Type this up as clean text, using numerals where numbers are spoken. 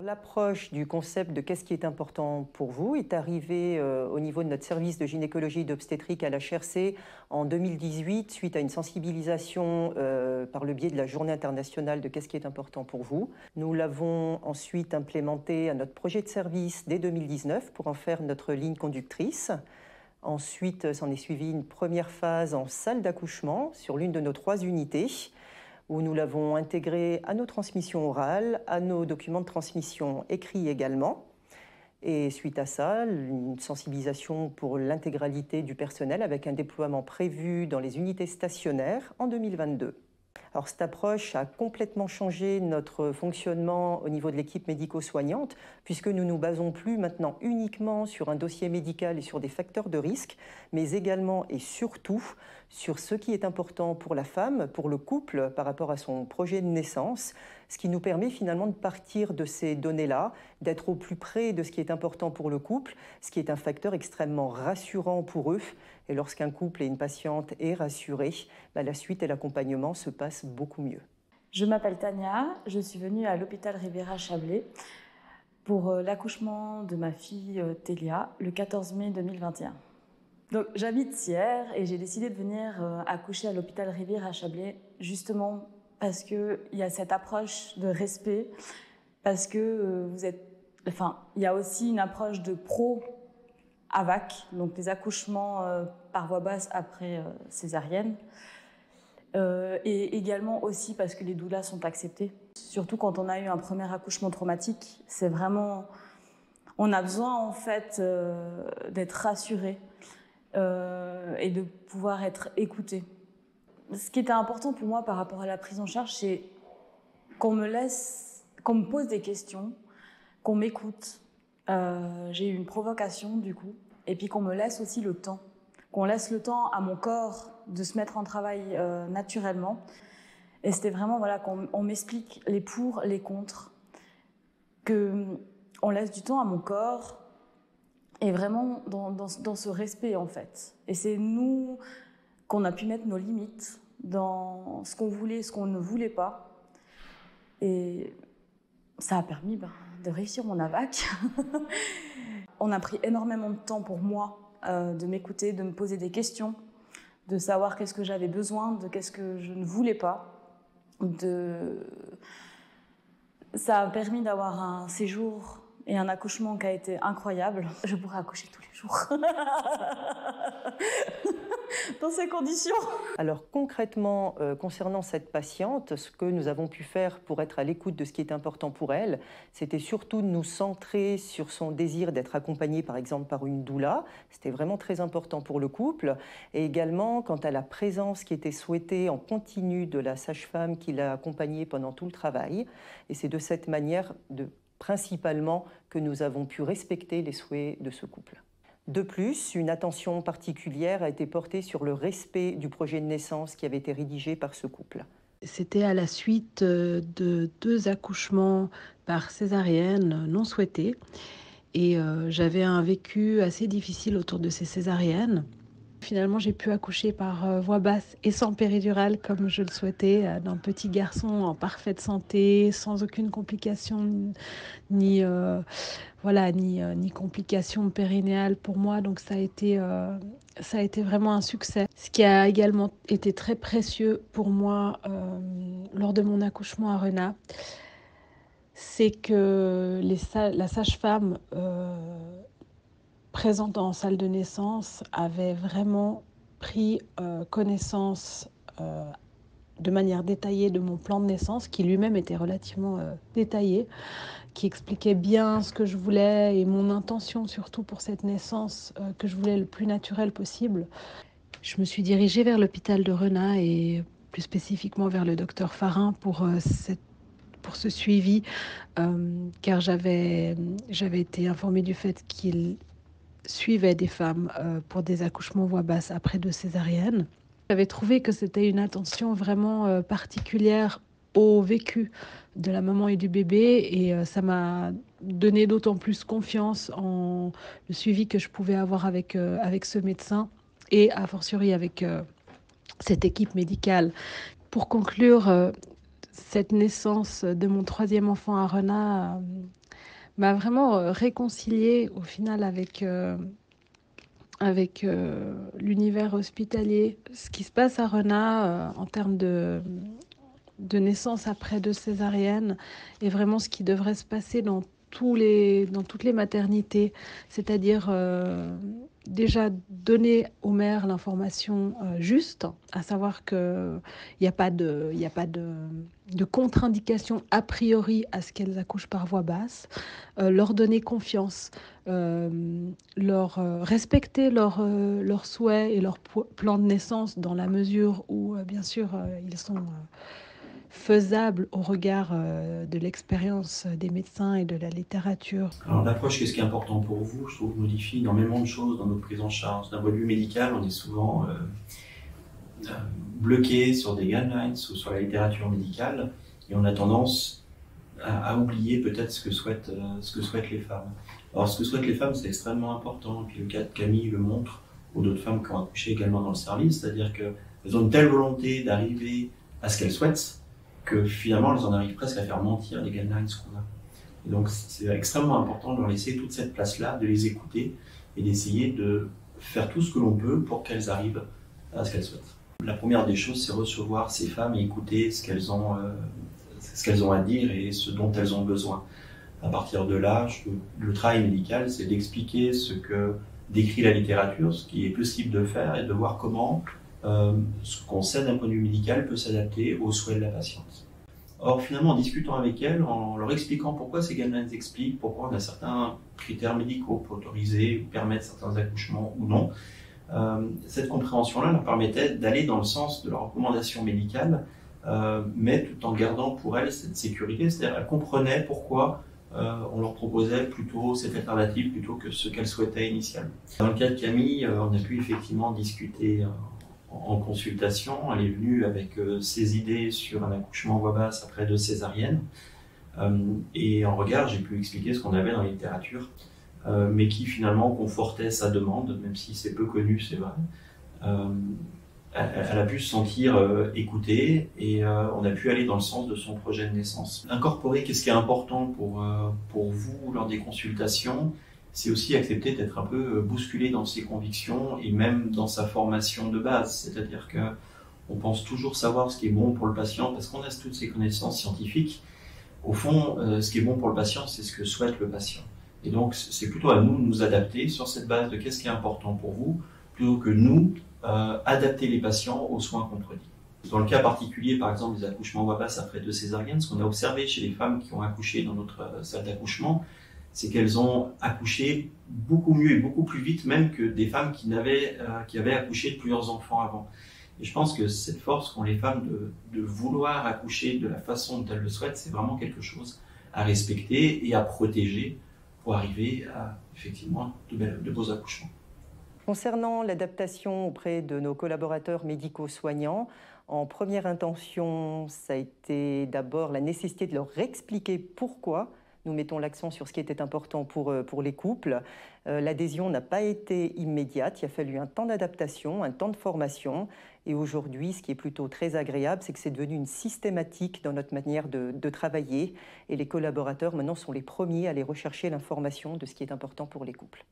L'approche du concept de qu'est-ce qui est important pour vous est arrivée au niveau de notre service de gynécologie et d'obstétrique à l'HRC en 2018 suite à une sensibilisation par le biais de la Journée internationale de qu'est-ce qui est important pour vous. Nous l'avons ensuite implémenté à notre projet de service dès 2019 pour en faire notre ligne conductrice. Ensuite, s'en est suivi une première phase en salle d'accouchement sur l'une de nos 3 unités, où nous l'avons intégré à nos transmissions orales, à nos documents de transmission écrits également. Et suite à ça, une sensibilisation pour l'intégralité du personnel avec un déploiement prévu dans les unités stationnaires en 2022. Alors, cette approche a complètement changé notre fonctionnement au niveau de l'équipe médico-soignante, puisque nous ne nous basons plus maintenant uniquement sur un dossier médical et sur des facteurs de risque, mais également et surtout sur ce qui est important pour la femme, pour le couple, par rapport à son projet de naissance, ce qui nous permet finalement de partir de ces données-là, d'être au plus près de ce qui est important pour le couple, ce qui est un facteur extrêmement rassurant pour eux. Et lorsqu'un couple et une patiente est rassuré, la suite et l'accompagnement se passent beaucoup mieux. Je m'appelle Tania, je suis venue à l'hôpital Riviera-Chablais pour l'accouchement de ma fille Télia le 14 mai 2021. Donc, j'habite Sierre et j'ai décidé de venir accoucher à l'hôpital Riviera-Chablais justement parce qu'il y a cette approche de respect, parce que il y a aussi une approche de pro-AVAC, donc les accouchements par voie basse après césarienne. Et également aussi parce que les doulas sont acceptées. Surtout quand on a eu un premier accouchement traumatique, c'est vraiment... On a besoin en fait d'être rassuré et de pouvoir être écouté. Ce qui était important pour moi par rapport à la prise en charge, c'est qu'on me pose des questions, qu'on m'écoute. J'ai eu une provocation du coup, et puis qu'on me laisse aussi le temps. Qu'on laisse le temps à mon corps de se mettre en travail naturellement. Et c'était vraiment qu'on m'explique les pour, les contre, qu'on laisse du temps à mon corps, et vraiment dans ce respect en fait. Et c'est nous qu'on a pu mettre nos limites dans ce qu'on voulait, ce qu'on ne voulait pas. Et ça a permis de réussir mon AVAC. On a pris énormément de temps pour moi de m'écouter, de me poser des questions, de savoir qu'est-ce que j'avais besoin, de qu'est-ce que je ne voulais pas. Ça a permis d'avoir un séjour et un accouchement qui a été incroyable. Je pourrais accoucher tous les jours. Dans ces conditions. Alors concrètement, concernant cette patiente, ce que nous avons pu faire pour être à l'écoute de ce qui est important pour elle, c'était surtout de nous centrer sur son désir d'être accompagnée par exemple par une doula. C'était vraiment très important pour le couple. Et également quant à la présence qui était souhaitée en continu de la sage-femme qui l'a accompagnée pendant tout le travail. Et c'est de cette manière, principalement, que nous avons pu respecter les souhaits de ce couple. De plus, une attention particulière a été portée sur le respect du projet de naissance qui avait été rédigé par ce couple. C'était à la suite de 2 accouchements par césarienne non souhaités. Et j'avais un vécu assez difficile autour de ces césariennes. Finalement, j'ai pu accoucher par voie basse et sans péridurale, comme je le souhaitais, d'un petit garçon en parfaite santé, sans aucune complication, ni complication périnéale pour moi. Donc ça a été vraiment un succès. Ce qui a également été très précieux pour moi lors de mon accouchement à Renat, c'est que la sage-femme présente en salle de naissance avait vraiment pris connaissance de manière détaillée de mon plan de naissance, qui lui-même était relativement détaillé, qui expliquait bien ce que je voulais et mon intention surtout pour cette naissance, que je voulais le plus naturel possible. Je me suis dirigée vers l'hôpital de Renat et plus spécifiquement vers le docteur Farin pour ce suivi, car j'avais été informée du fait qu'il suivait des femmes pour des accouchements voix basse après 2 césariennes. J'avais trouvé que c'était une attention vraiment particulière au vécu de la maman et du bébé, et ça m'a donné d'autant plus confiance en le suivi que je pouvais avoir avec ce médecin et a fortiori avec cette équipe médicale Pour conclure, cette naissance de mon troisième enfant Arona m'a vraiment réconciliée au final avec l'univers hospitalier. Ce qui se passe à Rena en termes de naissance après 2 césariennes est vraiment ce qui devrait se passer dans toutes les maternités, c'est-à-dire déjà donner aux mères l'information juste, à savoir qu'il n'y a pas de contre-indication a priori à ce qu'elles accouchent par voie basse, leur donner confiance, leur respecter leurs souhaits et leur plan de naissance dans la mesure où, bien sûr, ils sont faisables au regard de l'expérience des médecins et de la littérature. Alors l'approche, qu'est-ce qui est important pour vous? Je trouve modifie énormément de choses dans notre prise en charge. D'un point de vue médical, on est souvent bloqué sur des guidelines ou sur la littérature médicale et on a tendance à oublier peut-être ce que souhaitent les femmes. Alors ce que souhaitent les femmes, c'est extrêmement important. Et puis le cas de Camille le montre, ou d'autres femmes qui ont accouché également dans le service, c'est-à-dire qu'elles ont une telle volonté d'arriver à ce qu'elles souhaitent que finalement elles en arrivent presque à faire mentir les guidelines qu'on a. Et donc c'est extrêmement important de leur laisser toute cette place-là, de les écouter et d'essayer de faire tout ce que l'on peut pour qu'elles arrivent à ce qu'elles souhaitent. La première des choses, c'est recevoir ces femmes et écouter ce qu'elles ont à dire et ce dont elles ont besoin. À partir de là, le travail médical, c'est d'expliquer ce que décrit la littérature, ce qui est possible de faire et de voir comment ce qu'on sait d'un point de vue médical peut s'adapter aux souhaits de la patiente. Or, finalement, en discutant avec elles, en leur expliquant pourquoi ces guidelines expliquent, pourquoi on a certains critères médicaux pour autoriser ou permettre certains accouchements ou non, cette compréhension-là leur permettait d'aller dans le sens de leurs recommandations médicales, mais tout en gardant pour elles cette sécurité, c'est-à-dire qu'elles comprenaient pourquoi on leur proposait plutôt cette alternative plutôt que ce qu'elles souhaitaient initialement. Dans le cas de Camille, on a pu effectivement discuter en consultation. Elle est venue avec ses idées sur un accouchement voix basse après 2 césariennes. Et en regard, j'ai pu expliquer ce qu'on avait dans la littérature, mais qui finalement confortait sa demande, même si c'est peu connu, c'est vrai. Elle a pu se sentir écoutée et on a pu aller dans le sens de son projet de naissance. Incorporer qu'est-ce qui est important pour vous lors des consultations, c'est aussi accepter d'être un peu bousculé dans ses convictions et même dans sa formation de base. C'est-à-dire qu'on pense toujours savoir ce qui est bon pour le patient parce qu'on a toutes ces connaissances scientifiques. Au fond, ce qui est bon pour le patient, c'est ce que souhaite le patient. Et donc, c'est plutôt à nous de nous adapter sur cette base de qu'est-ce qui est important pour vous, plutôt que nous adapter les patients aux soins qu'on prédit. Dans le cas particulier, par exemple, des accouchements voix basse après 2 césariennes, ce qu'on a observé chez les femmes qui ont accouché dans notre salle d'accouchement, c'est qu'elles ont accouché beaucoup mieux et beaucoup plus vite même que des femmes qui avaient accouché de plusieurs enfants avant. Et je pense que cette force qu'ont les femmes de vouloir accoucher de la façon dont elles le souhaitent, c'est vraiment quelque chose à respecter et à protéger pour arriver à effectivement de beaux accouchements. Concernant l'adaptation auprès de nos collaborateurs médico-soignants, en première intention, ça a été d'abord la nécessité de leur expliquer pourquoi nous mettons l'accent sur ce qui était important pour les couples. L'adhésion n'a pas été immédiate, il a fallu un temps d'adaptation, un temps de formation. Et aujourd'hui, ce qui est plutôt très agréable, c'est que c'est devenu une systématique dans notre manière de travailler. Et les collaborateurs, maintenant, sont les premiers à aller rechercher l'information de ce qui est important pour les couples.